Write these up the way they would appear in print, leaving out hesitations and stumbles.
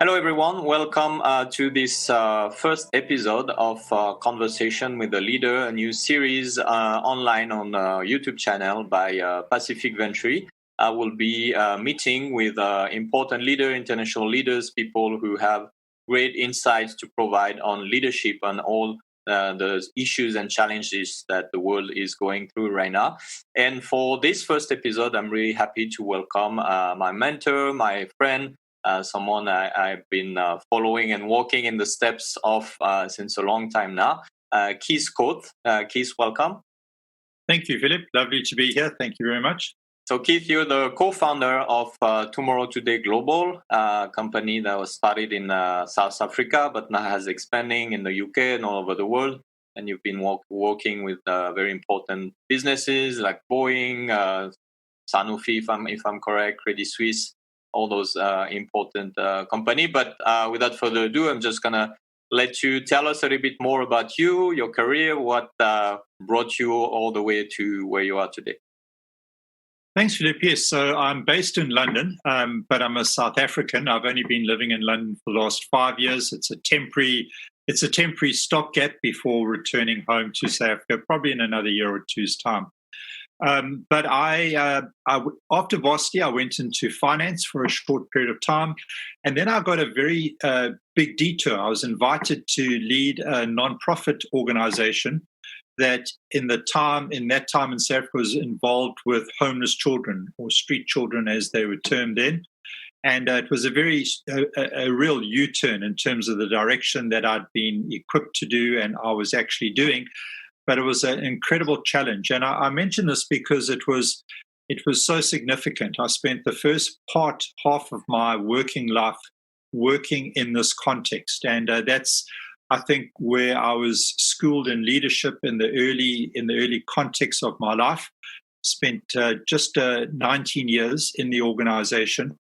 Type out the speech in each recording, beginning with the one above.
Hello, everyone. Welcome to this first episode of Conversation with a Leader, a new series online on YouTube channel by Pacific Venturi. I will be meeting with important international leaders, people who have great insights to provide on leadership and all the issues and challenges that the world is going through right now. And for this first episode, I'm really happy to welcome my mentor, my friend, someone I've been following and walking in the steps of since a long time now. Keith Coates. Keith, welcome. Thank you, Philip. Lovely to be here. Thank you very much. So, Keith, you're the co-founder of Tomorrow Today Global, a company that was started in South Africa, but now has expanding in the UK and all over the world. And you've been working with very important businesses like Boeing, Sanofi, if I'm correct, Credit Suisse, all those important company. But without further ado, I'm just going to let you tell us a little bit more about you, your career, what brought you all the way to where you are today. Thanks, Philip. Yes, so I'm based in London, but I'm a South African. I've only been living in London for the last 5 years. It's a temporary stopgap before returning home to South Africa, probably in another year or two's time. But I after varsity, I went into finance for a short period of time, and then I got a very big detour. I was invited to lead a non-profit organization that in that time in South Africa was involved with homeless children, or street children as they were termed then. And it was a real U-turn in terms of the direction that I'd been equipped to do and I was actually doing. But it was an incredible challenge. And I mention this because it was so significant. I spent the first half of my working life working in this context. And that's, I think, where I was schooled in leadership in the early context of my life. Spent just 19 years in the organization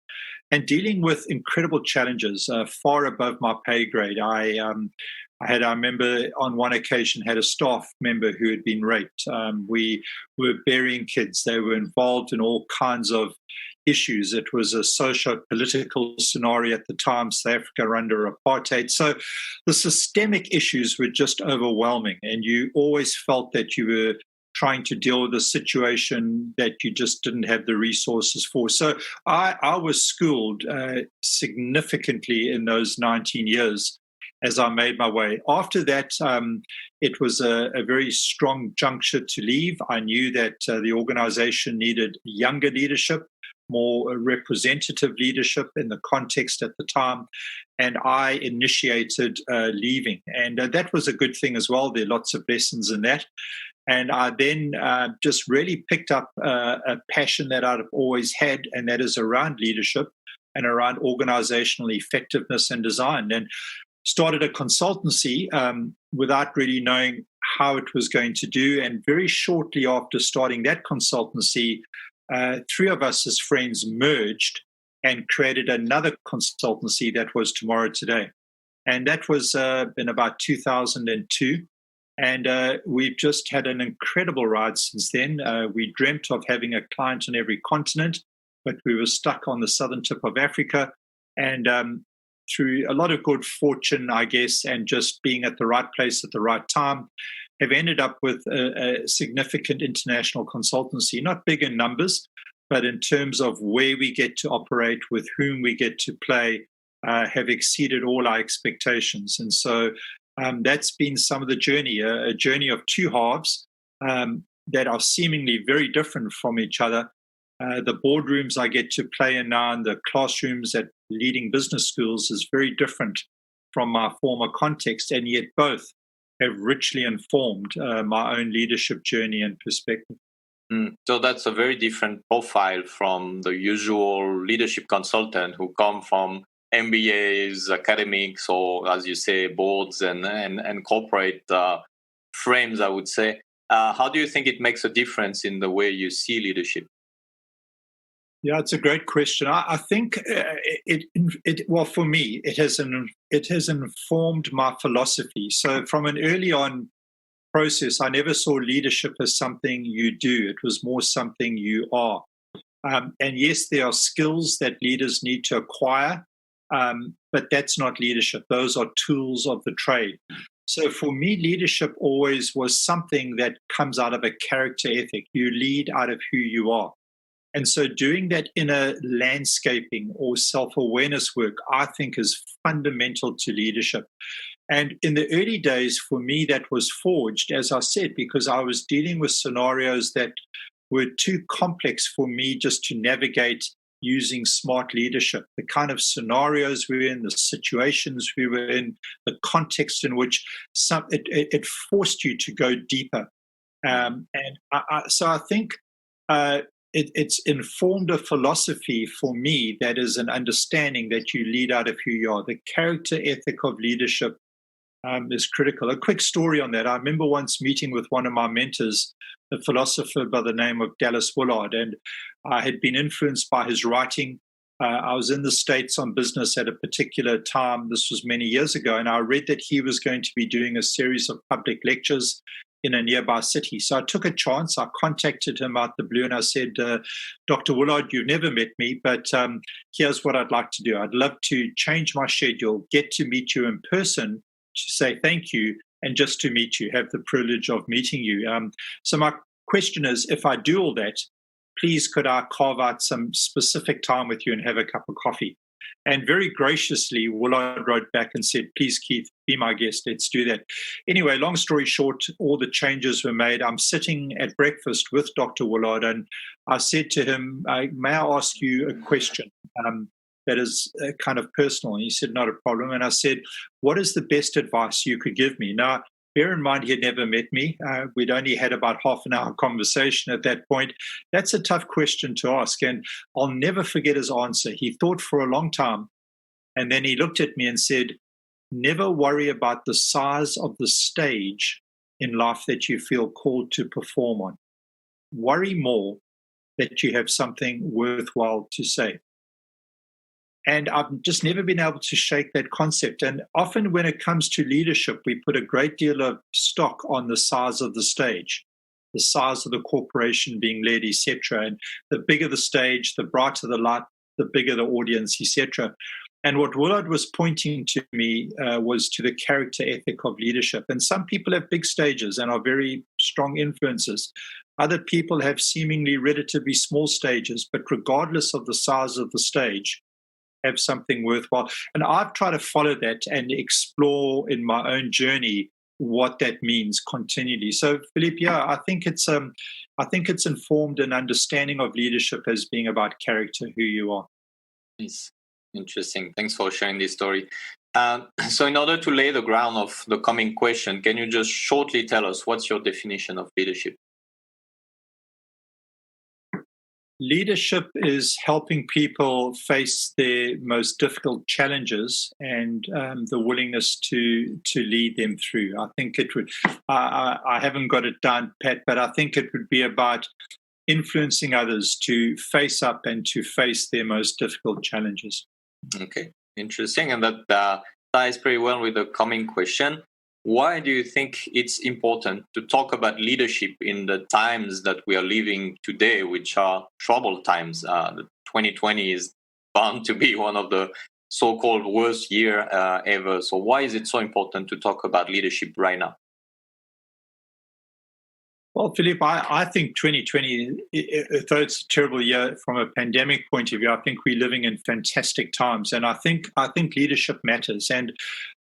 and dealing with incredible challenges far above my pay grade. I remember on one occasion had a staff member who had been raped. We were burying kids. They were involved in all kinds of issues. It was a socio-political scenario at the time, South Africa under apartheid. So the systemic issues were just overwhelming, and you always felt that you were trying to deal with a situation that you just didn't have the resources for. So I was schooled significantly in those 19 years as I made my way. After that, it was a very strong juncture to leave. I knew that the organization needed younger leadership, more representative leadership in the context at the time, and I initiated leaving. And that was a good thing as well. There are lots of lessons in that. And I then just really picked up a passion that I've always had, and that is around leadership and around organizational effectiveness and design. And started a consultancy without really knowing how it was going to do. And very shortly after starting that consultancy, three of us as friends merged and created another consultancy that was Tomorrow Today. And that was in about 2002. And we've just had an incredible ride since then. We dreamt of having a client on every continent, but we were stuck on the southern tip of Africa. And through a lot of good fortune, I guess, and just being at the right place at the right time, have ended up with a significant international consultancy, not big in numbers, but in terms of where we get to operate, with whom we get to play, have exceeded all our expectations. And so that's been some of the journey, a journey of two halves that are seemingly very different from each other. The boardrooms I get to play in now and the classrooms at leading business schools is very different from my former context, and yet both have richly informed my own leadership journey and perspective. So that's a very different profile from the usual leadership consultant who come from MBAs, academics, or as you say, boards and corporate frames, I would say. How do you think it makes a difference in the way you see leadership? Yeah, it's a great question. I think well, for me, it has informed my philosophy. So from an early on process, I never saw leadership as something you do. It was more something you are. And yes, there are skills that leaders need to acquire, but that's not leadership. Those are tools of the trade. So for me, leadership always was something that comes out of a character ethic. You lead out of who you are. And so doing that inner landscaping or self-awareness work, I think, is fundamental to leadership. And in the early days, for me, that was forged, as I said, because I was dealing with scenarios that were too complex for me just to navigate using smart leadership. The kind of scenarios we were in, the situations we were in, the context in which it forced you to go deeper. So I think it's informed a philosophy for me that is an understanding that you lead out of who you are. The character ethic of leadership is critical. A quick story on that. I remember once meeting with one of my mentors, a philosopher by the name of Dallas Willard, and I had been influenced by his writing. I was in the States on business at a particular time. This was many years ago, and I read that he was going to be doing a series of public lectures in a nearby city. So I took a chance. I contacted him out the blue, and I said, Dr. Willard, you've never met me, but here's what I'd like to do. I'd love to change my schedule, get to meet you in person, to say thank you, and just to meet you, have the privilege of meeting you. So my question is, if I do all that, please could I carve out some specific time with you and have a cup of coffee? And very graciously, Willard wrote back and said, please, Keith, be my guest. Let's do that. Anyway, long story short, all the changes were made. I'm sitting at breakfast with Dr. Willard, and I said to him, may I ask you a question that is kind of personal? And he said, not a problem. And I said, what is the best advice you could give me? Now, bear in mind, he had never met me. We'd only had about half an hour conversation at that point. That's a tough question to ask. And I'll never forget his answer. He thought for a long time, and then he looked at me and said, never worry about the size of the stage in life that you feel called to perform on. Worry more that you have something worthwhile to say. And I've just never been able to shake that concept. And often when it comes to leadership, we put a great deal of stock on the size of the stage, the size of the corporation being led, etc. And the bigger the stage, the brighter the light, the bigger the audience, etc. And what Willard was pointing to me was to the character ethic of leadership. And some people have big stages and are very strong influencers. Other people have seemingly relatively small stages, but regardless of the size of the stage, have something worthwhile. And I've tried to follow that and explore in my own journey what that means continually. So, Philippe, yeah, I think it's informed an understanding of leadership as being about character, who you are. It's interesting. Thanks for sharing this story. So in order to lay the ground of the coming question, can you just shortly tell us what's your definition of leadership? Leadership is helping people face their most difficult challenges and the willingness to lead them through. I think it would, I haven't got it down, Pat, but I think it would be about influencing others to face up and to face their most difficult challenges. Okay, interesting. And that ties pretty well with the coming question. Why do you think it's important to talk about leadership in the times that we are living today, which are troubled times? 2020 is bound to be one of the so-called worst year ever. So why is it so important to talk about leadership right now? Well, Philippe, I think 2020, though it's a terrible year from a pandemic point of view, I think we're living in fantastic times. And I think leadership matters. And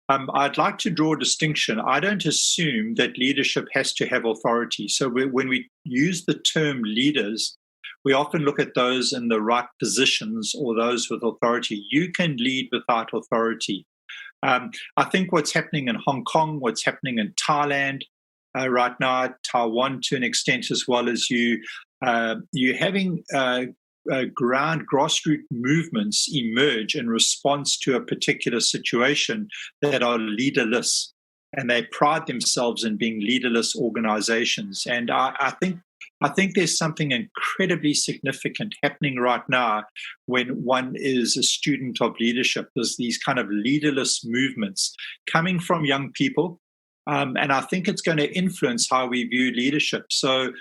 I'd like to draw a distinction. I don't assume that leadership has to have authority. So when we use the term leaders, we often look at those in the right positions or those with authority. You can lead without authority. I think what's happening in Hong Kong, what's happening in Thailand right now, Taiwan to an extent as well, as you're having grassroots movements emerge in response to a particular situation that are leaderless, and they pride themselves in being leaderless organizations. And I think there's something incredibly significant happening right now when one is a student of leadership. There's these kind of leaderless movements coming from young people, and I think it's going to influence how we view leadership. So,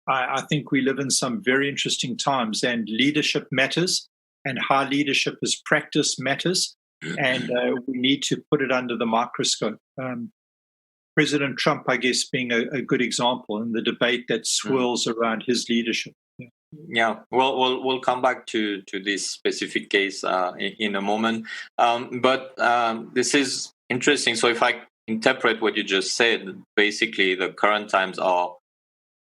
I think we live in some very interesting times, and leadership matters. and how leadership is practiced matters, and we need to put it under the microscope. President Trump, I guess, being a good example in the debate that swirls around his leadership. Yeah, well, we'll come back to this specific case in a moment. But this is interesting. So if I interpret what you just said, basically the current times are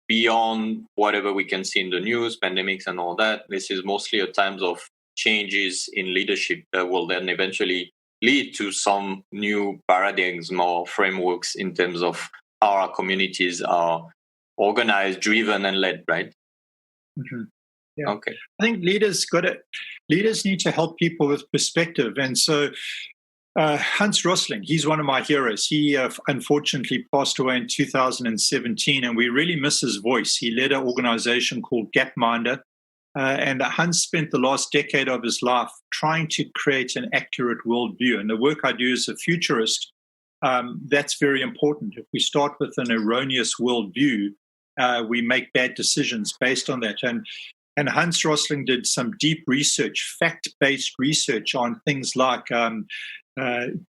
beyond whatever we can see in the news, pandemics and all that. This is mostly a times of changes in leadership that will then eventually lead to some new paradigms, more frameworks in terms of how our communities are organized, driven, and led, right? Mm-hmm. Yeah. Okay. I think leaders need to help people with perspective. And so Hans Rosling, he's one of my heroes. He unfortunately passed away in 2017, and we really miss his voice. He led an organization called Gapminder, and Hans spent the last decade of his life trying to create an accurate worldview. And the work I do as a futurist, that's very important. If we start with an erroneous worldview, we make bad decisions based on that. And Hans Rosling did some deep research, fact-based research on things like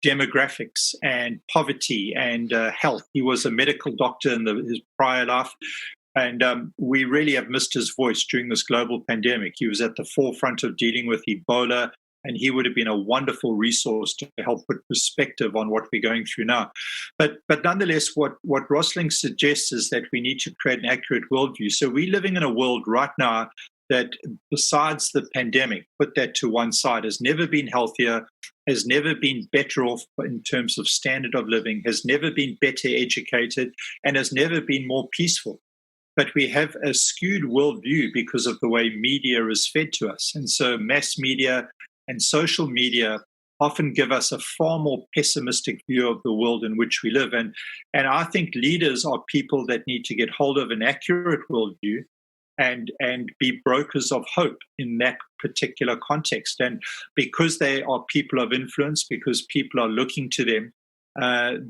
demographics and poverty and health. He was a medical doctor in his prior life. And we really have missed his voice during this global pandemic. He was at the forefront of dealing with Ebola, and he would have been a wonderful resource to help put perspective on what we're going through now. But nonetheless, what Rosling suggests is that we need to create an accurate worldview. So we're living in a world right now that, besides the pandemic, put that to one side, has never been healthier, has never been better off in terms of standard of living, has never been better educated, and has never been more peaceful. But we have a skewed worldview because of the way media is fed to us. And so mass media and social media often give us a far more pessimistic view of the world in which we live. And I think leaders are people that need to get hold of an accurate worldview and be brokers of hope in that particular context. And because they are people of influence, because people are looking to them,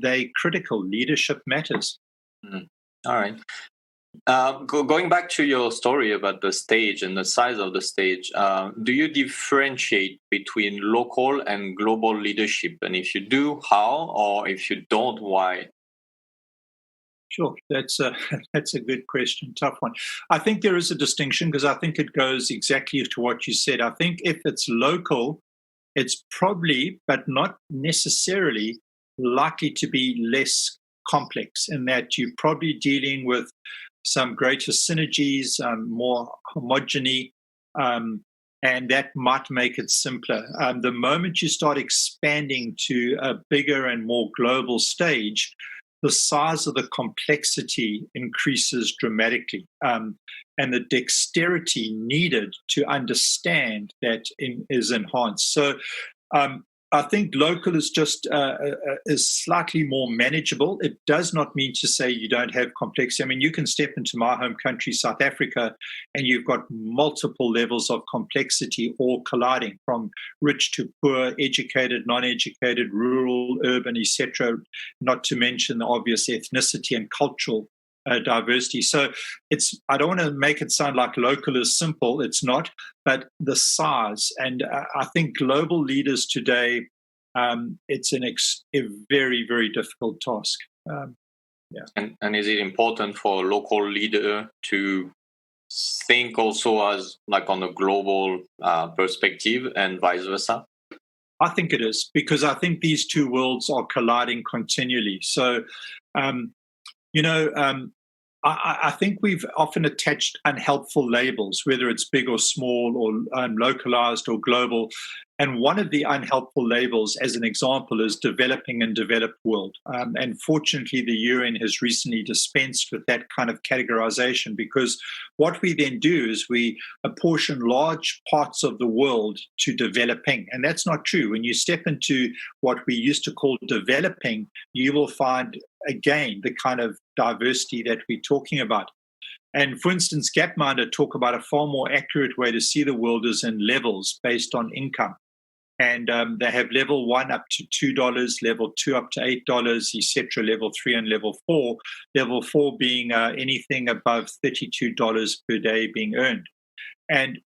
they're critical. Leadership matters. Mm. All right. Going back to your story about the stage and the size of the stage, do you differentiate between local and global leadership? And if you do, how? Or if you don't, why? Sure, that's a good question, tough one. I think there is a distinction because I think it goes exactly to what you said. I think if it's local, it's probably, but not necessarily, likely to be less complex in that you're probably dealing with some greater synergies, more homogeny, and that might make it simpler. The moment you start expanding to a bigger and more global stage, the size of the complexity increases dramatically, and the dexterity needed to understand that is enhanced. So I think local is just is slightly more manageable. It does not mean to say you don't have complexity. I mean, you can step into my home country, South Africa, and you've got multiple levels of complexity all colliding, from rich to poor, educated, non-educated, rural, urban, etc., not to mention the obvious ethnicity and cultural diversity. So I don't want to make it sound like local is simple. It's not, but the size. And I think global leaders today, it's a very, very difficult task. Yeah. And is it important for a local leader to think also as like on a global perspective and vice versa? I think it is, because I think these two worlds are colliding continually. So, I think we've often attached unhelpful labels, whether it's big or small or localized or global. And one of the unhelpful labels, as an example, is developing and developed world. And fortunately, the UN has recently dispensed with that kind of categorization, because what we then do is we apportion large parts of the world to developing. And that's not true. When you step into what we used to call developing, you will find, again, the kind of diversity that we're talking about. And for instance, Gapminder talk about a far more accurate way to see the world is in levels based on income. And they have level 1 up to $2, level 2 up to $8, etc., level 3 and level 4. Level 4 being anything above $32 per day being earned. And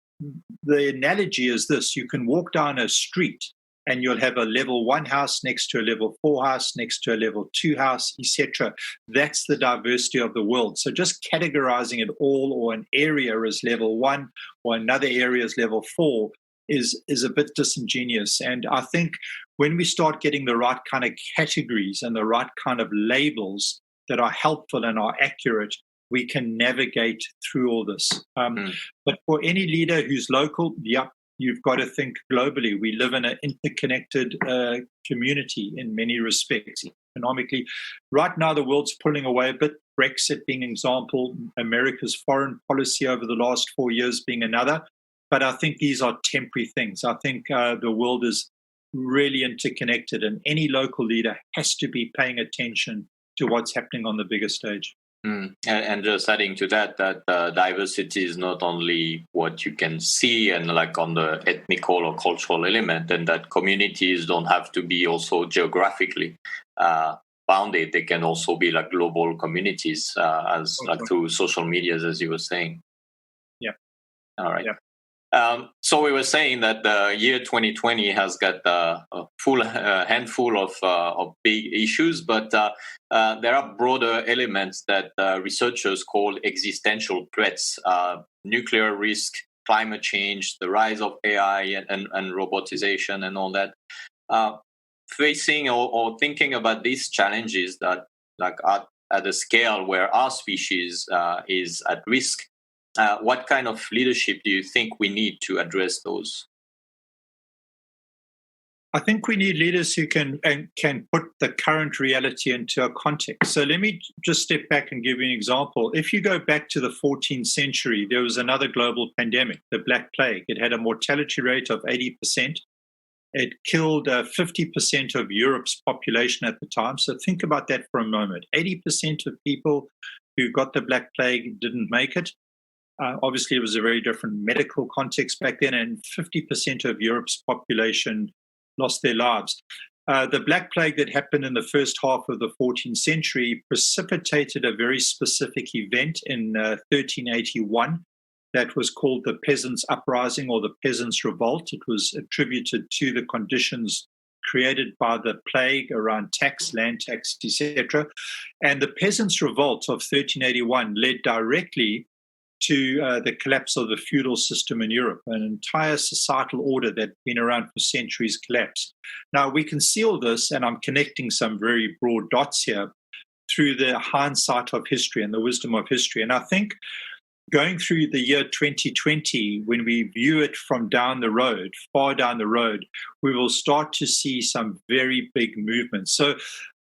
the analogy is this: you can walk down a street and you'll have a level 1 house next to a level 4 house, next to a level 2 house, etc. That's the diversity of the world. So just categorizing it all, or an area as level 1 or another area as level 4, is a bit disingenuous. And I think when we start getting the right kind of categories and the right kind of labels that are helpful and are accurate, we can navigate through all this. But for any leader who's local, you've got to think globally. We live in an interconnected community in many respects, economically. Right now, the world's pulling away a bit. Brexit being an example, America's foreign policy over the last 4 years being another. But I think these are temporary things. I think the world is really interconnected, and any local leader has to be paying attention to what's happening on the bigger stage. And just adding to that diversity is not only what you can see and like on the ethnical or cultural element, and that communities don't have to be also geographically bounded. They can also be like global communities like through social medias, as you were saying. Yeah. All right. Yeah. So we were saying that the year 2020 has got a full handful of big issues, but there are broader elements that researchers call existential threats: nuclear risk, climate change, the rise of AI and robotization, and all that. Facing or thinking about these challenges that like at a scale where our species is at risk. What kind of leadership do you think we need to address those? I think we need leaders who can put the current reality into a context. So let me just step back and give you an example. If you go back to the 14th century, there was another global pandemic, the Black Plague. It had a mortality rate of 80%. It killed 50% of Europe's population at the time. So think about that for a moment. 80% of people who got the Black Plague didn't make it. Obviously, it was a very different medical context back then, and 50% of Europe's population lost their lives. The Black Plague that happened in the first half of the 14th century precipitated a very specific event in 1381 that was called the Peasants' Uprising or the Peasants' Revolt. It was attributed to the conditions created by the plague around tax, land tax, etc. And the Peasants' Revolt of 1381 led directly to the collapse of the feudal system in Europe. An entire societal order that had been around for centuries collapsed. Now, we can see all this, and I'm connecting some very broad dots here, through the hindsight of history and the wisdom of history. And I think going through the year 2020, when we view it from down the road, far down the road, we will start to see some very big movements. So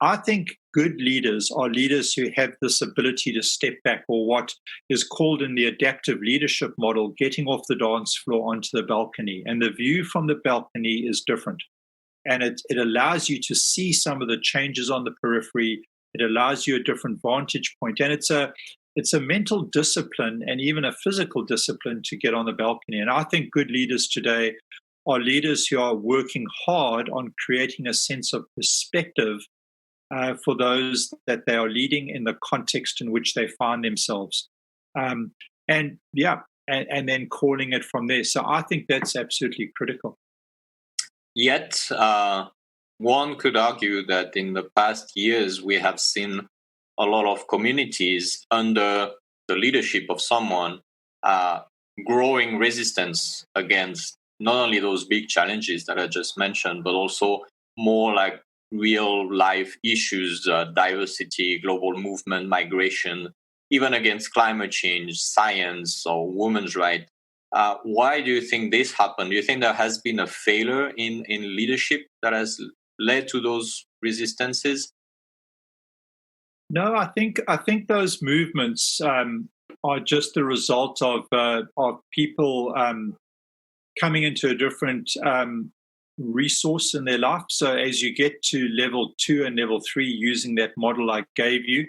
I think good leaders are leaders who have this ability to step back, or what is called in the adaptive leadership model, getting off the dance floor onto the balcony. And the view from the balcony is different. And it allows you to see some of the changes on the periphery. It allows you a different vantage point. And it's a mental discipline and even a physical discipline to get on the balcony. And I think good leaders today are leaders who are working hard on creating a sense of perspective for those that they are leading in the context in which they find themselves. And then calling it from there. So I think that's absolutely critical. Yet, one could argue that in the past years, we have seen a lot of communities under the leadership of someone growing resistance against not only those big challenges that I just mentioned, but also more like real life issues, diversity, global movement, migration, even against climate change, science, or women's rights. Why do you think this happened? Do you think there has been a failure in leadership that has led to those resistances? No, I think those movements are just the result of people coming into a different resource in their life. So as you get to level 2 and level 3, using that model I gave you,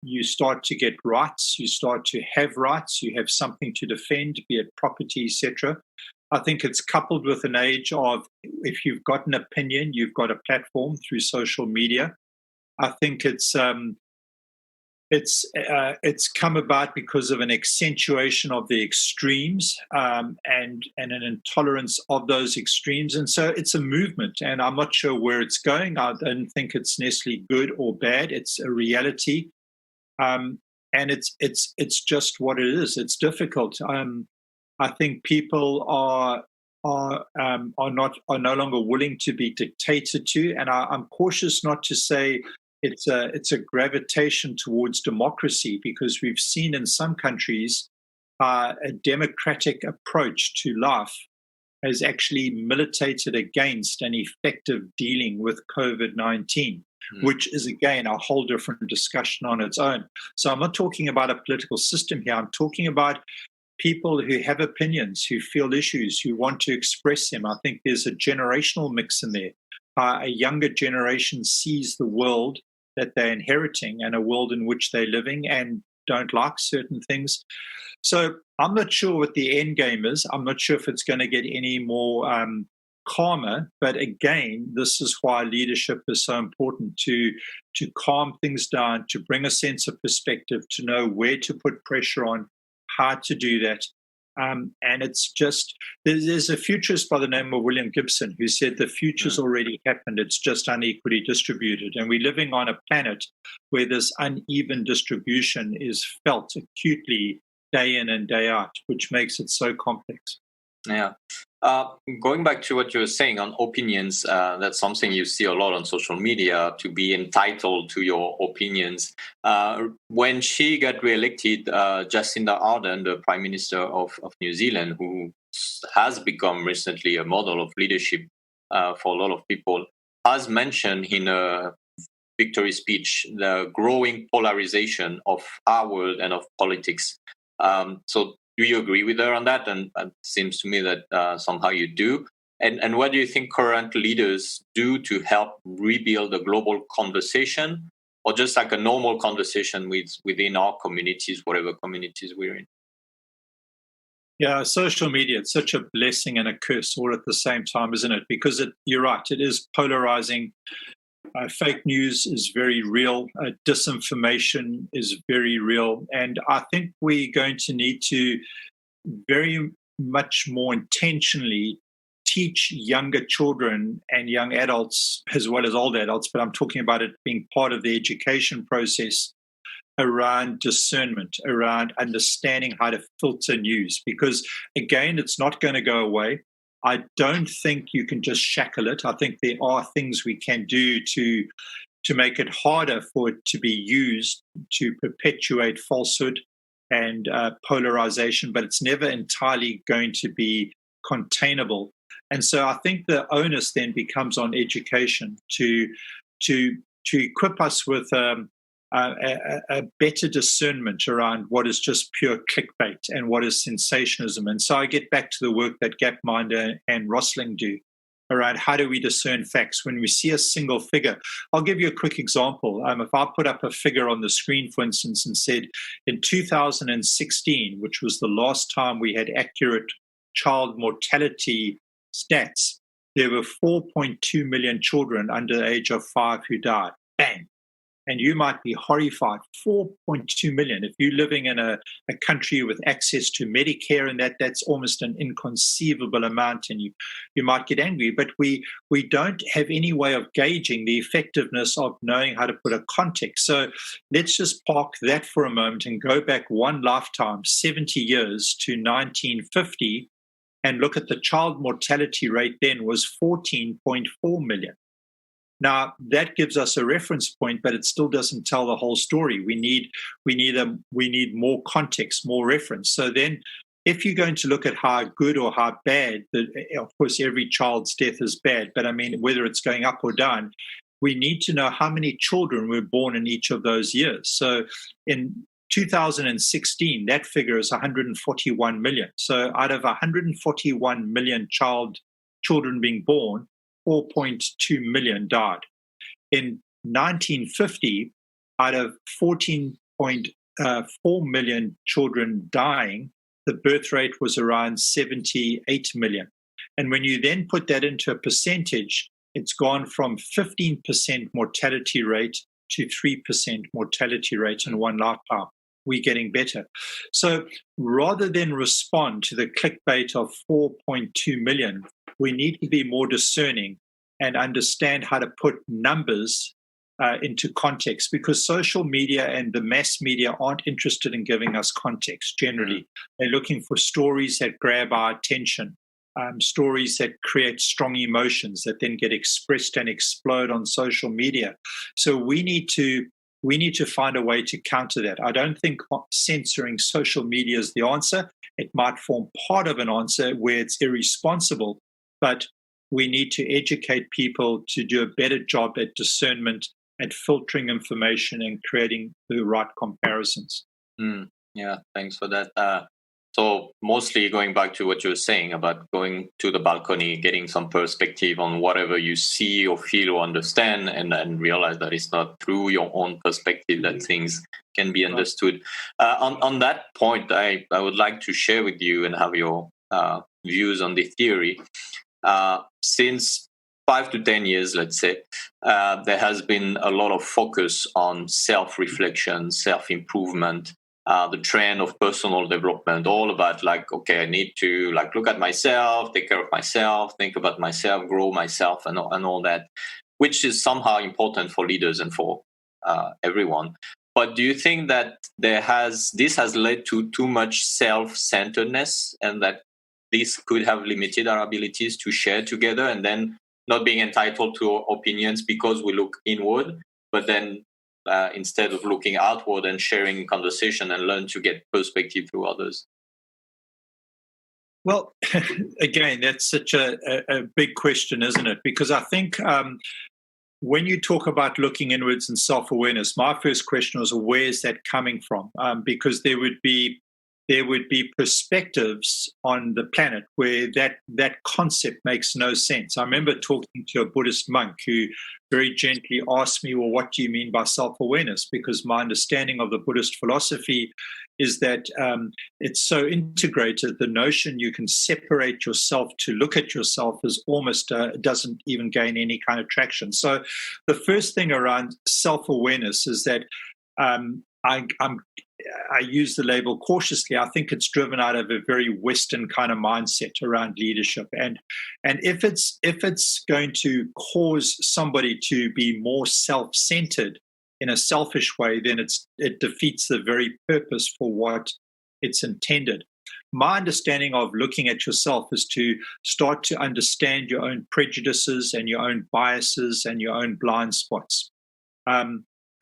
you start to get rights, you start to have rights, you have something to defend, be it property, etc. I think it's coupled with an age of, if you've got an opinion, you've got a platform through social media. I think it's It's come about because of an accentuation of the extremes and an intolerance of those extremes, and so it's a movement. And I'm not sure where it's going. I don't think it's necessarily good or bad. It's a reality, and it's just what it is. It's difficult. I think people are no longer willing to be dictated to, and I'm cautious not to say it's a gravitation towards democracy, because we've seen in some countries a democratic approach to life has actually militated against an effective dealing with COVID-19, which is, again, a whole different discussion on its own. So I'm not talking about a political system here. I'm talking about people who have opinions, who feel issues, who want to express them. I think there's a generational mix in there. A younger generation sees the world that they're inheriting and a world in which they're living and don't like certain things. So I'm not sure what the end game is. I'm not sure if it's going to get any more calmer. But again, this is why leadership is so important, to calm things down, to bring a sense of perspective, to know where to put pressure on, how to do that. And it's just, there's a futurist by the name of William Gibson who said the future's already happened, it's just unequally distributed. And we're living on a planet where this uneven distribution is felt acutely day in and day out, which makes it so complex. Yeah. Going back to what you were saying on opinions, that's something you see a lot on social media, to be entitled to your opinions. When she got re-elected, Jacinda Ardern, the Prime Minister of New Zealand, who has become recently a model of leadership for a lot of people, has mentioned in a victory speech the growing polarization of our world and of politics. So do you agree with her on that? And it seems to me that somehow you do. And what do you think current leaders do to help rebuild a global conversation, or just like a normal conversation within our communities, whatever communities we're in? Yeah, social media, it's such a blessing and a curse all at the same time, isn't it? Because you're right, it is polarizing. Fake news is very real. Disinformation is very real. And I think we're going to need to very much more intentionally teach younger children and young adults, as well as older adults, but I'm talking about it being part of the education process, around discernment, around understanding how to filter news. Because, again, it's not going to go away. I don't think you can just shackle it. I think there are things we can do to make it harder for it to be used to perpetuate falsehood and polarization, but it's never entirely going to be containable. And so I think the onus then becomes on education to equip us with a better discernment around what is just pure clickbait and what is sensationalism. And so I get back to the work that Gapminder and Rosling do around how do we discern facts when we see a single figure. I'll give you a quick example. If I put up a figure on the screen, for instance, and said in 2016, which was the last time we had accurate child mortality stats, there were 4.2 million children under the age of 5 who died. Bang. And you might be horrified, 4.2 million. If you're living in a country with access to Medicare, and that's almost an inconceivable amount, and you might get angry. But we don't have any way of gauging the effectiveness of knowing how to put a context. So let's just park that for a moment and go back one lifetime, 70 years to 1950, and look at the child mortality rate then was 14.4 million. Now, that gives us a reference point, but it still doesn't tell the whole story. We need more context, more reference. So then if you're going to look at how good or how bad, of course, every child's death is bad, but I mean, whether it's going up or down, we need to know how many children were born in each of those years. So in 2016, that figure is 141 million. So out of 141 million children being born, 4.2 million died. In 1950, out of 14.4 million children dying, the birth rate was around 78 million. And when you then put that into a percentage, it's gone from 15% mortality rate to 3% mortality rate in one lifetime. We're getting better. So rather than respond to the clickbait of 4.2 million, we need to be more discerning and understand how to put numbers into context, because social media and the mass media aren't interested in giving us context generally. They're looking for stories that grab our attention, stories that create strong emotions that then get expressed and explode on social media. So we need to find a way to counter that. I don't think censoring social media is the answer. It might form part of an answer where it's irresponsible, but we need to educate people to do a better job at discernment, at filtering information and creating the right comparisons. Yeah, thanks for that. So mostly going back to what you were saying about going to the balcony, getting some perspective on whatever you see or feel or understand, and then realize that it's not through your own perspective that things can be understood. On that point, I would like to share with you and have your views on this theory. Since 5 to 10 years, let's say, there has been a lot of focus on self-reflection, self-improvement, the trend of personal development, all about okay, I need to look at myself, take care of myself, think about myself, grow myself, and all that, which is somehow important for leaders and for everyone. But do you think that this has led to too much self-centeredness, and that this could have limited our abilities to share together, and then not being entitled to opinions because we look inward, but then instead of looking outward and sharing conversation and learn to get perspective through others? Well, again, that's such a big question, isn't it? Because I think when you talk about looking inwards and self-awareness, my first question was, where is that coming from? Because there would be perspectives on the planet where that concept makes no sense. I remember talking to a Buddhist monk who very gently asked me, well, what do you mean by self-awareness? Because my understanding of the Buddhist philosophy is that it's so integrated, the notion you can separate yourself to look at yourself is almost doesn't even gain any kind of traction. So the first thing around self-awareness is that I use the label cautiously. I think it's driven out of a very Western kind of mindset around leadership, and if it's going to cause somebody to be more self-centered in a selfish way, then it defeats the very purpose for what it's intended. My understanding of looking at yourself is to start to understand your own prejudices and your own biases and your own blind spots.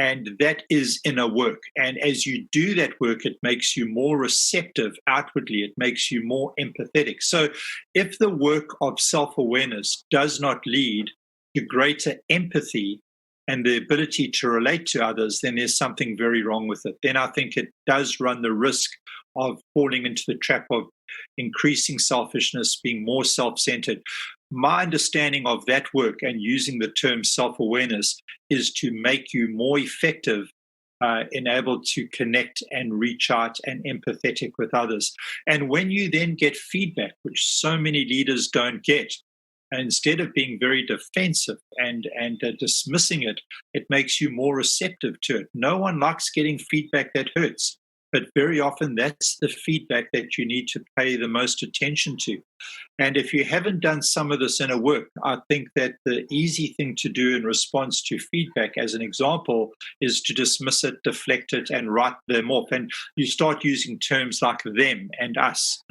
And that is inner work. And as you do that work, it makes you more receptive outwardly. It makes you more empathetic. So if the work of self-awareness does not lead to greater empathy and the ability to relate to others, then there's something very wrong with it. Then I think it does run the risk of falling into the trap of increasing selfishness, being more self-centered. My understanding of that work and using the term self-awareness is to make you more effective and able to connect and reach out and empathetic with others. And when you then get feedback, which so many leaders don't get, instead of being very defensive and dismissing it, it makes you more receptive to it. No one likes getting feedback that hurts. But very often that's the feedback that you need to pay the most attention to. And if you haven't done some of this inner work, I think that the easy thing to do in response to feedback, as an example, is to dismiss it, deflect it, and write them off. And you start using terms like them and us.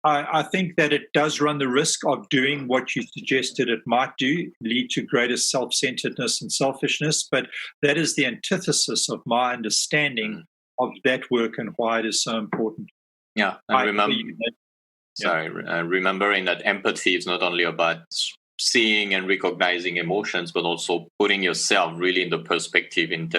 I think that it does run the risk of doing what you suggested it might do, lead to greater self-centeredness and selfishness, but that is the antithesis of my understanding of that work and why it is so important. Yeah, and remembering that empathy is not only about seeing and recognizing emotions, but also putting yourself really in the perspective in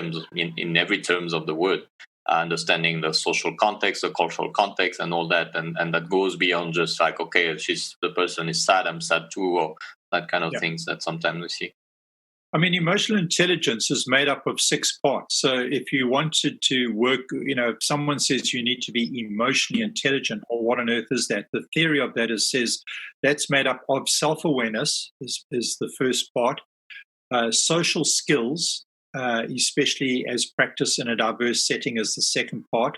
every terms of the word. Understanding the social context, the cultural context, and all that, and that goes beyond just okay, the person is sad, I'm sad too, or that kind of things that sometimes we see. I mean, emotional intelligence is made up of 6 parts. So if you wanted to work, if someone says you need to be emotionally intelligent, or what on earth is that? The theory of that says that's made up of self-awareness is the first part. social skills, especially as practiced in a diverse setting, is the second part.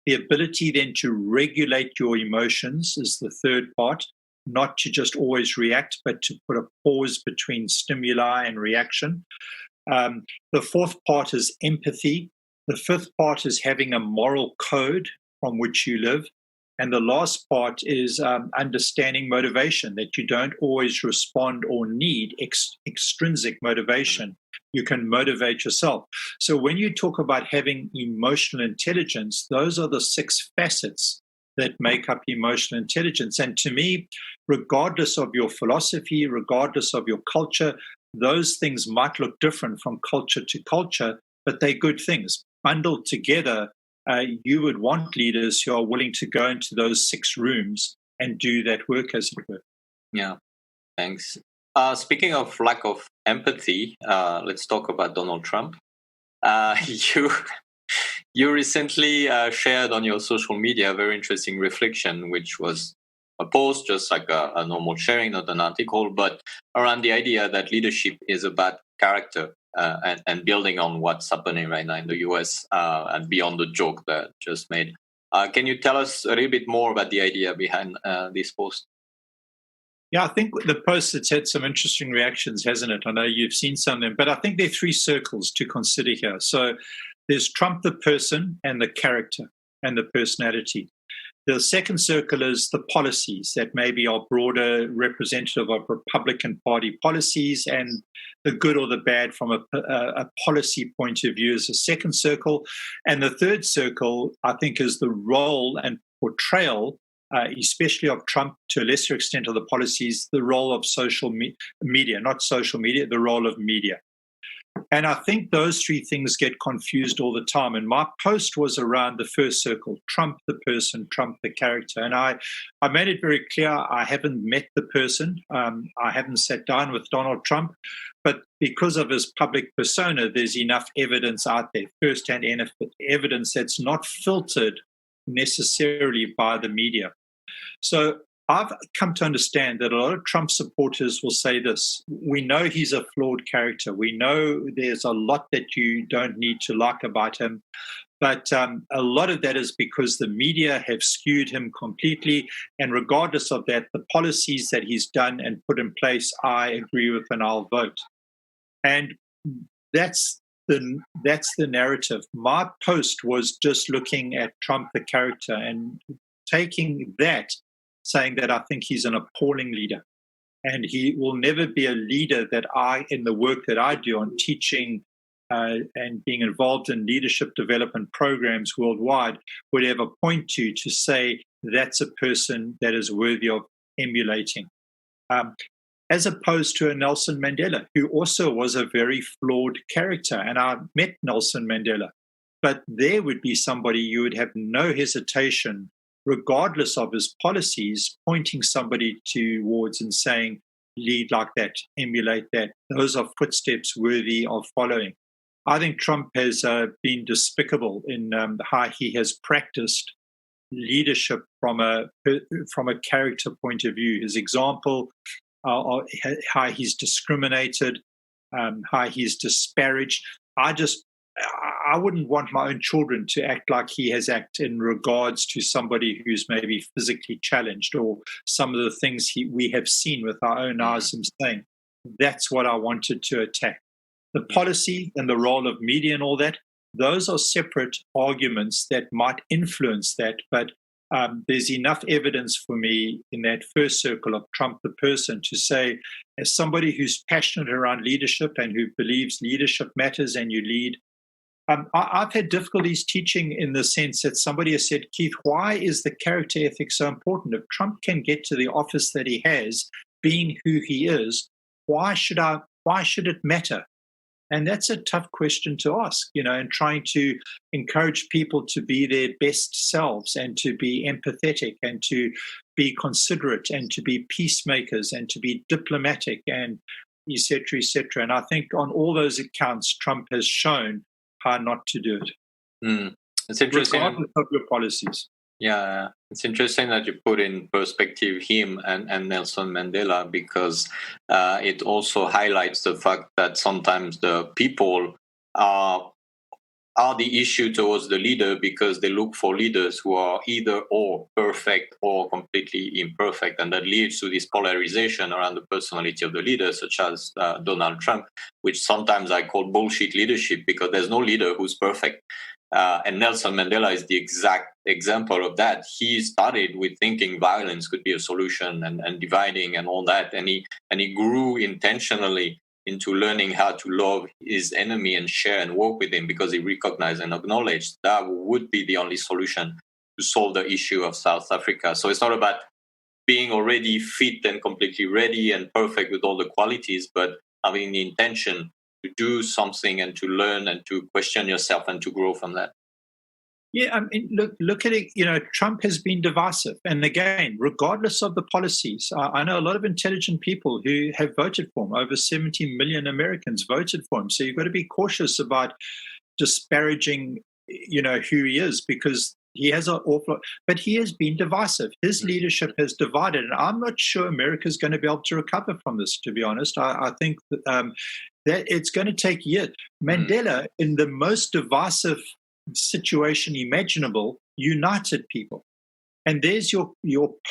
The ability then to regulate your emotions is the third part, not to just always react, but to put a pause between stimuli and reaction. The fourth part is empathy. The fifth part is having a moral code from which you live. And the last part is understanding motivation, that you don't always respond or need extrinsic motivation. You can motivate yourself. So when you talk about having emotional intelligence, those are the 6 facets that make up emotional intelligence. And to me, regardless of your philosophy, regardless of your culture, those things might look different from culture to culture, but they're good things. Bundled together, you would want leaders who are willing to go into those 6 rooms and do that work, as it were. Yeah, thanks. Speaking of lack of empathy, let's talk about Donald Trump. You recently shared on your social media a very interesting reflection, which was a post, just like a normal sharing, not an article, but around the idea that leadership is about character and building on what's happening right now in the US and beyond the joke that just made. Can you tell us a little bit more about the idea behind this post? Yeah, I think the post has had some interesting reactions, hasn't it? I know you've seen some of them, but I think there are 3 circles to consider here. So there's Trump the person and the character and the personality. The second circle is the policies that maybe are broader representative of Republican Party policies, and the good or the bad from a policy point of view is a second circle. And the third circle, I think, is the role and portrayal, especially of Trump, to a lesser extent of the policies, the role of social media, not social media, the role of media. And I think those 3 things get confused all the time. And my post was around the first circle, Trump the person, Trump the character. And I made it very clear I haven't met the person. I haven't sat down with Donald Trump. But because of his public persona, there's enough evidence out there, first-hand evidence that's not filtered necessarily by the media. So I've come to understand that a lot of Trump supporters will say this: we know he's a flawed character. We know there's a lot that you don't need to like about him. But a lot of that is because the media have skewed him completely. And regardless of that, the policies that he's done and put in place, I agree with and I'll vote. And that's the narrative. My post was just looking at Trump, the character, and taking that, saying that I think he's an appalling leader. And he will never be a leader that in the work that I do on teaching and being involved in leadership development programs worldwide, would ever point to say that's a person that is worthy of emulating. As opposed to a Nelson Mandela, who also was a very flawed character. And I met Nelson Mandela. But there would be somebody you would have no hesitation, regardless of his policies, pointing somebody towards and saying, lead like that, emulate that. Those are footsteps worthy of following. I think Trump has been despicable in how he has practiced leadership from a character point of view. His example, how he's discriminated, how he's disparaged. I wouldn't want my own children to act like he has acted in regards to somebody who's maybe physically challenged, or some of the things we have seen with our own eyes, and saying that's what I wanted to attack. The policy and the role of media and all that, those are separate arguments that might influence that, but there's enough evidence for me in that first circle of Trump the person to say, as somebody who's passionate around leadership and who believes leadership matters and you lead, I've had difficulties teaching in the sense that somebody has said, Keith, why is the character ethic so important? If Trump can get to the office that he has, being who he is, why should it matter? And that's a tough question to ask, and trying to encourage people to be their best selves and to be empathetic and to be considerate and to be peacemakers and to be diplomatic and et cetera, et cetera. And I think on all those accounts, Trump has shown how not to do it. It's interesting. Regardless of your policies. Yeah, it's interesting that you put in perspective him and Nelson Mandela, because it also highlights the fact that sometimes the people are the issue towards the leader, because they look for leaders who are either or perfect or completely imperfect, and that leads to this polarization around the personality of the leader, such as Donald Trump, which sometimes I call bullshit leadership, because there's no leader who's perfect. And Nelson Mandela is the exact example of that. He started with thinking violence could be a solution, and dividing and all that, and he grew intentionally into learning how to love his enemy and share and work with him, because he recognized and acknowledged that would be the only solution to solve the issue of South Africa. So it's not about being already fit and completely ready and perfect with all the qualities, but having the intention to do something and to learn and to question yourself and to grow from that. Yeah, I mean, look at it. You know, Trump has been divisive, and again, regardless of the policies, I know a lot of intelligent people who have voted for him. Over 70 million Americans voted for him. So you've got to be cautious about disparaging, you know, who he is, because he has an awful. But he has been divisive. His leadership has divided, and I'm not sure America's going to be able to recover from this. To be honest, I think that it's going to take years. Mandela, in the most divisive situation imaginable, united people. And there's your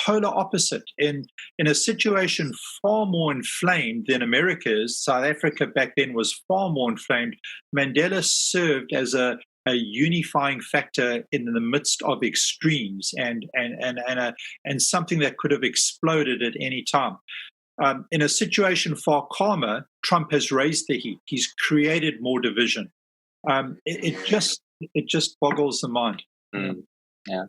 polar opposite. In a situation far more inflamed than America is, South Africa back then was far more inflamed. Mandela served as a unifying factor in the midst of extremes, and something that could have exploded at any time. In a situation far calmer, Trump has raised the heat. He's created more division. It just boggles the mind. Yeah.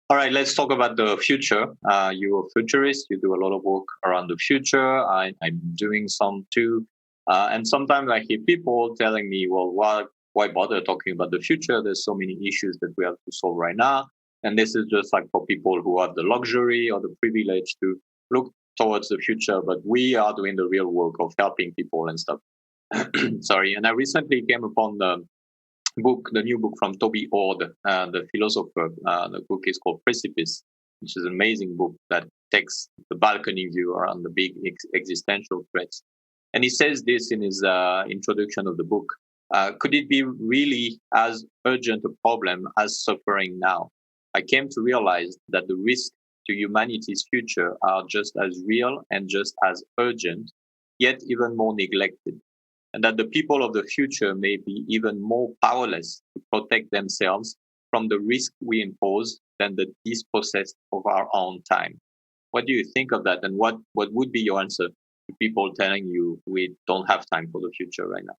All right, let's talk about the future. You're a futurist. You do a lot of work around the future. I'm doing some too. And sometimes I hear people telling me, well, why bother talking about the future? There's so many issues that we have to solve right now. And this is just like for people who have the luxury or the privilege to look towards the future. But we are doing the real work of helping people and stuff. Sorry. And I recently came upon the new book from Toby Ord, the philosopher. The book is called Precipice, which is an amazing book that takes the balcony view around the big existential threats. And he says this in his introduction of the book. Could it be really as urgent a problem as suffering now? I came to realize that the risks to humanity's future are just as real and just as urgent, yet even more neglected. And that the people of the future may be even more powerless to protect themselves from the risk we impose than the dispossessed of our own time. What do you think of that? And what would be your answer to people telling you we don't have time for the future right now?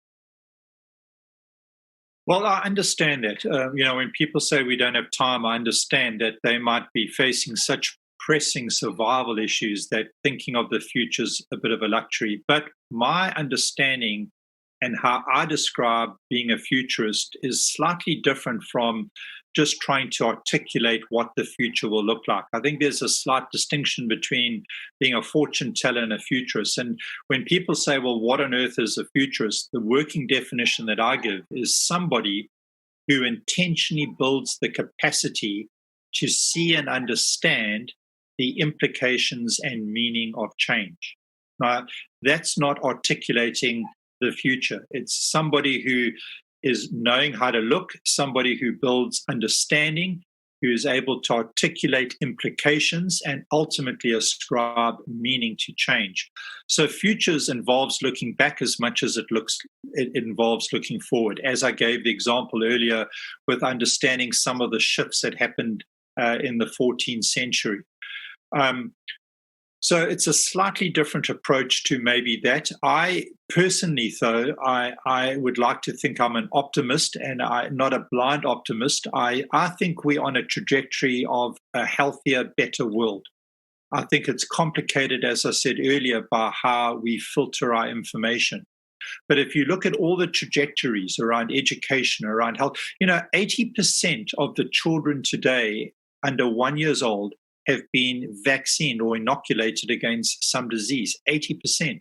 Well, I understand that. When people say we don't have time, I understand that they might be facing such pressing survival issues that thinking of the future is a bit of a luxury. But my understanding and how I describe being a futurist is slightly different from just trying to articulate what the future will look like. I think there's a slight distinction between being a fortune teller and a futurist. And when people say, well, what on earth is a futurist? The working definition that I give is somebody who intentionally builds the capacity to see and understand the implications and meaning of change. Now, that's not articulating the future. It's somebody who is knowing how to look, somebody who builds understanding, who is able to articulate implications and ultimately ascribe meaning to change. So futures involves looking back as much as it involves looking forward. As I gave the example earlier with understanding some of the shifts that happened in the 14th century. So it's a slightly different approach to maybe that. I personally, though, I would like to think I'm an optimist, and not a blind optimist. I think we're on a trajectory of a healthier, better world. I think it's complicated, as I said earlier, by how we filter our information. But if you look at all the trajectories around education, around health, 80% of the children today under 1 year old have been vaccinated or inoculated against some disease, 80%.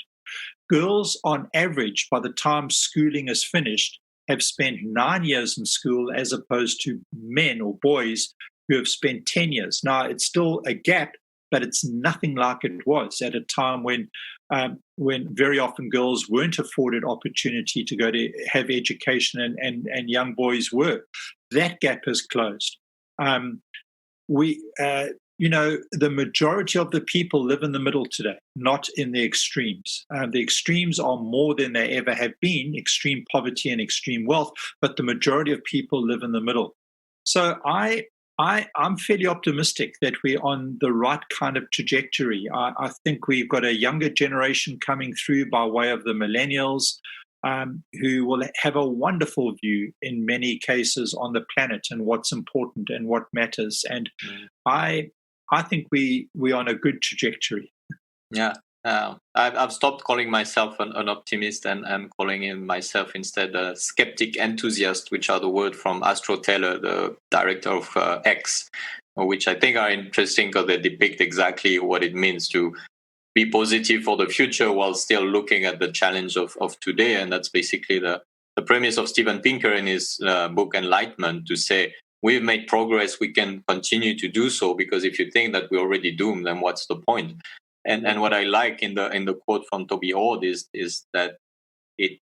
Girls, on average, by the time schooling is finished, have spent 9 years in school as opposed to men or boys who have spent 10 years. Now, it's still a gap, but it's nothing like it was at a time when very often girls weren't afforded opportunity to go to have education and young boys were. That gap has closed. The majority of the people live in the middle today, not in the extremes. The extremes are more than they ever have been, extreme poverty and extreme wealth, but the majority of people live in the middle. So I'm fairly optimistic that we're on the right kind of trajectory. I think we've got a younger generation coming through by way of the millennials, who will have a wonderful view in many cases on the planet and what's important and what matters. And I think we're on a good trajectory. Yeah. I've stopped calling myself an optimist and calling myself instead a skeptic enthusiast, which are the word from Astro Taylor, the director of X, which I think are interesting because they depict exactly what it means to be positive for the future while still looking at the challenge of today. And that's basically the premise of Steven Pinker in his book Enlightenment, to say, we've made progress, we can continue to do so, because if you think that we're already doomed, then what's the point? And what I like in the quote from Toby Ord is that it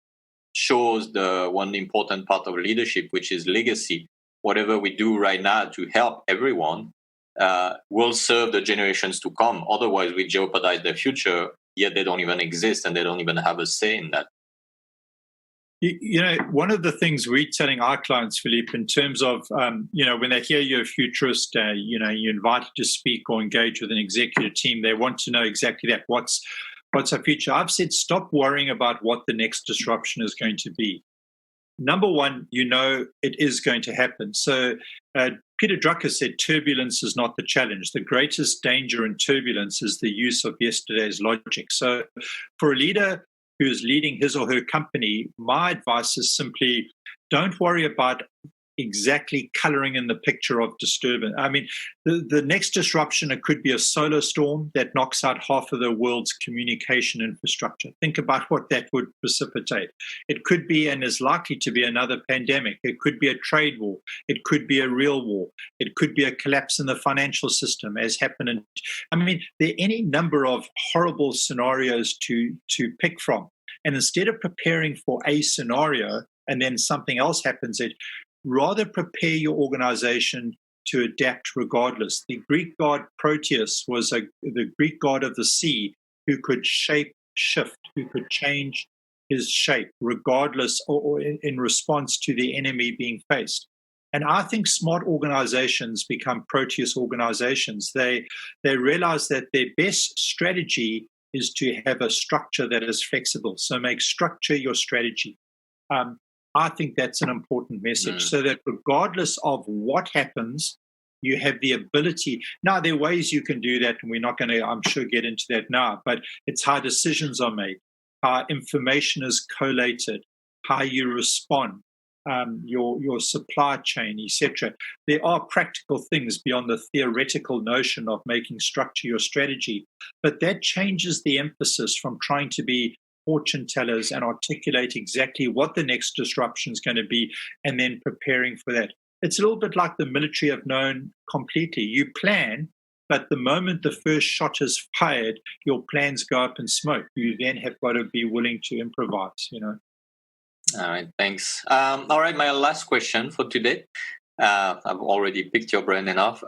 shows the one important part of leadership, which is legacy. Whatever we do right now to help everyone will serve the generations to come. Otherwise, we jeopardize their future, yet they don't even exist and they don't even have a say in that. One of the things we're telling our clients, Philippe, in terms of, when they hear you're a futurist, you're invited to speak or engage with an executive team, they want to know exactly that. What's our future? I've said, stop worrying about what the next disruption is going to be. Number one, it is going to happen. So Peter Drucker said, turbulence is not the challenge. The greatest danger in turbulence is the use of yesterday's logic. So for a leader who is leading his or her company, my advice is simply don't worry about exactly coloring in the picture of disturbance. I mean, the next disruption, it could be a solar storm that knocks out half of the world's communication infrastructure. Think about what that would precipitate. It could be, and is likely to be, another pandemic. It could be a trade war. It could be a real war. It could be a collapse in the financial system, as happened. There are any number of horrible scenarios to pick from. And instead of preparing for a scenario and then something else happens, rather prepare your organization to adapt regardless. The Greek god Proteus was the Greek god of the sea who could shift, who could change his shape regardless or in response to the enemy being faced. And I think smart organizations become Proteus organizations. They realize that their best strategy is to have a structure that is flexible. So make structure your strategy. I think that's an important message, so that regardless of what happens, you have the ability. Now, there are ways you can do that, and we're not going to, I'm sure, get into that now, but it's how decisions are made, how information is collated, how you respond, your supply chain, etc. There are practical things beyond the theoretical notion of making structure your strategy, but that changes the emphasis from trying to be fortune tellers and articulate exactly what the next disruption is going to be and then preparing for that. It's a little bit like the military have known completely. You plan, but the moment the first shot is fired, your plans go up in smoke. You then have got to be willing to improvise, All right, thanks. All right, my last question for today. I've already picked your brain enough.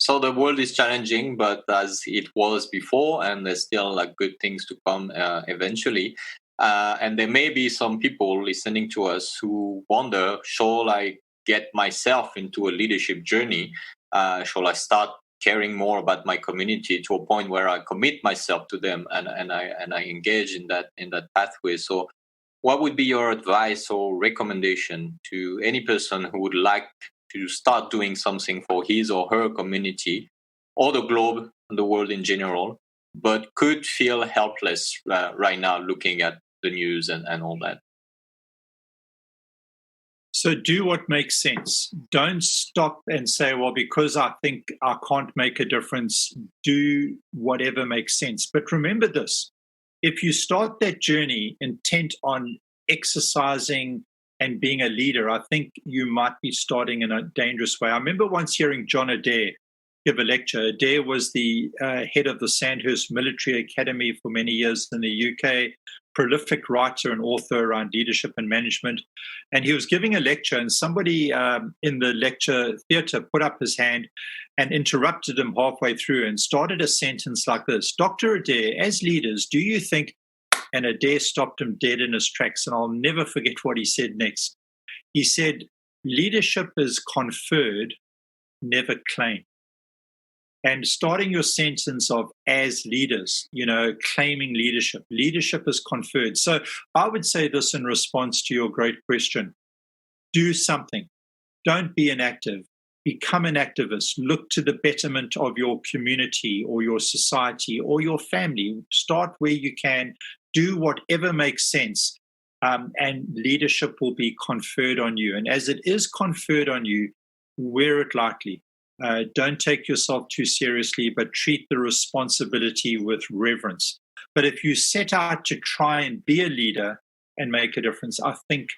So the world is challenging, but as it was before, and there's still good things to come eventually. And there may be some people listening to us who wonder, shall I get myself into a leadership journey? Shall I start caring more about my community to a point where I commit myself to them and I engage in that pathway? So what would be your advice or recommendation to any person who would like to start doing something for his or her community or the globe and the world in general, but could feel helpless right now looking at the news and all that? So do what makes sense. Don't stop and say, well, because I think I can't make a difference, do whatever makes sense. But remember this, if you start that journey intent on exercising and being a leader, I think you might be starting in a dangerous way. I remember once hearing John Adair give a lecture. Adair was the head of the Sandhurst Military Academy for many years in the UK, prolific writer and author around leadership and management. And he was giving a lecture, and somebody in the lecture theatre put up his hand and interrupted him halfway through and started a sentence like this: Dr. Adair, as leaders, do you think... And Adair stopped him dead in his tracks, and I'll never forget what he said next. He said, leadership is conferred, never claimed. And starting your sentence of as leaders, claiming leadership. Leadership is conferred. So I would say this in response to your great question. Do something. Don't be inactive. Become an activist. Look to the betterment of your community or your society or your family. Start where you can. Do whatever makes sense. And leadership will be conferred on you. And as it is conferred on you, wear it lightly. Don't take yourself too seriously, but treat the responsibility with reverence. But if you set out to try and be a leader and make a difference, I think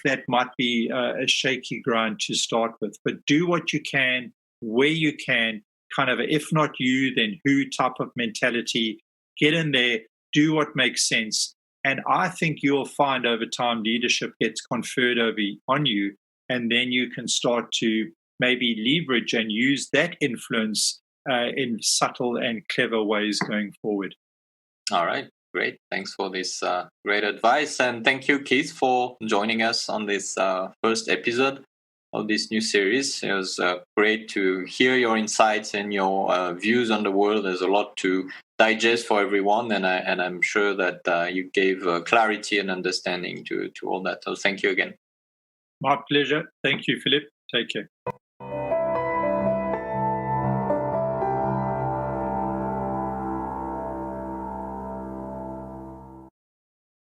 that might be a shaky ground to start with. But do what you can, where you can, kind of a, if not you, then who type of mentality. Get in there, do what makes sense. And I think you'll find over time leadership gets conferred on you, and then you can start to maybe leverage and use that influence in subtle and clever ways going forward. All right, great. Thanks for this great advice. And thank you, Keith, for joining us on this first episode of this new series. It was great to hear your insights and your views on the world. There's a lot to digest for everyone, and I'm sure that you gave clarity and understanding to all that. So thank you again. My pleasure. Thank you, Philip. Take care.